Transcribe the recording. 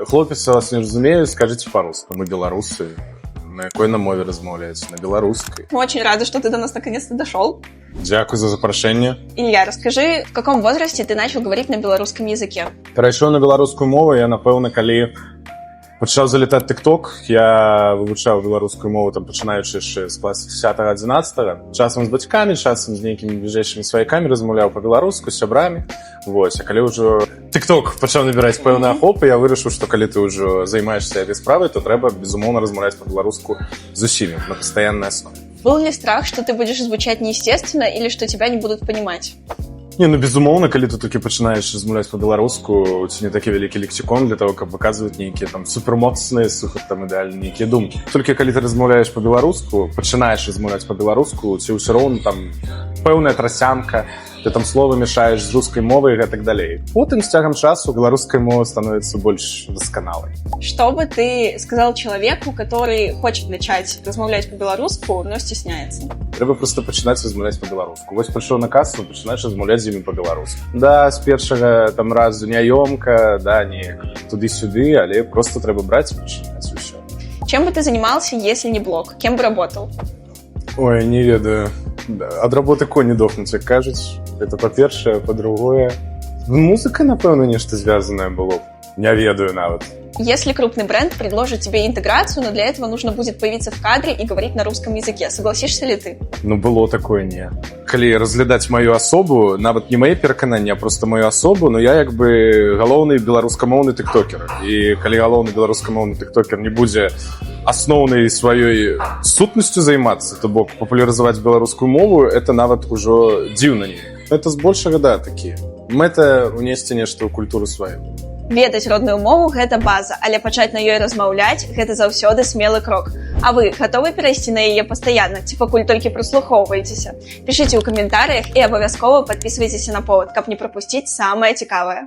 хлопец, вас не разумею, скажите по-русски. Мы белорусы. На якой на мове размаўляеце? На белорусской. Мы очень рады, что ты до нас наконец-то дошел. Дякую за запрошение. Илья, расскажи, в каком возрасте ты начал говорить на белорусском языке? Перайшоў на беларускую мову я, напэўна, калі пачаў залетаць TikTok, я вывучаў беларускую мову, там, пачынаючы яшчэ з класа 10-11. Часам з бацькамі, часам з нейкімі бліжэйшымі сваякамі размаўляў па-беларуску, з сябрамі. Вось. А калі ўжо TikTok пачаў набіраць пэўны ахоп, я вырашыў, што калі ты ўжо займаешься этой справай, то трэба, безумоўна, размаўляць па-беларуску з усімі на пастаяннай аснове. Был ли страх, что ты будешь звучать неестественно или что тебя не будут понимать? Не, ну, безумоўна, калі ты толькі пачынаеш размаўляць па-беларуску, у ці не такі вялікі лексікон для того, каб выказваць нейкія там супермоцныя, супер там ідэальныя нейкія думкі. Толькі калі ты размаўляеш па-беларуску, пачынаеш размаўляць па-беларуску, ці ўсё роўна там пэўная трасянка, ты там словы мешаеш з рускай мовай і гэтак далей. Потым з цягам часу беларуская мова становіцца больш дасканалай. Что бы ты сказал человеку, который хочет начать размаўляць по-белоруску, но стесняется? Трэба проста пачынаць размаўляць па-беларуску. Вось прыйшоў на касу, пачынаеш размаўляць з імі па-беларуску. Да, з першага там разу няёмка, да, не туды-сюды, але просто трэба браць і пачынаць усё. Чем бы ты занимался, если не блог? Кем бы работал? Ой, не ведаю. Да, ад работы коні дохнуць, як кажуць. Это па-першае, па-другое. Музыка, напэўна, нешта звязанае было. Не ведаю нават. Если крупный бренд предложит тебе интеграцию, но для этого нужно будет появиться в кадре и говорить на русском языке, согласишься ли ты? Ну, было такое, не. Калі разглядаць маю асобу, нават не мае перакананні, а просто маю асобу, но я як бы галоўны беларускамоўны тиктокер. І калі галоўны беларускамоўны тиктокер не будзе асноўнай сваёй сутнасцю займацца, то бок папулярызаваць беларускую мову, это нават ужо дзіўна не. Это збольшага, да, такія. Мэта унесці нешта ў культуру сваю. Ведаць родную мову – гэта база, але пачаць на ёй размаўляць – гэта заўсёды смелы крок. А вы гатовы перайсці на яе пастаянна, ці пакуль толькі прыслухоўваецеся? Пішыце ў каментарыях і абавязкова падпісвайцеся на повод, каб не прапусціць самае цікавае.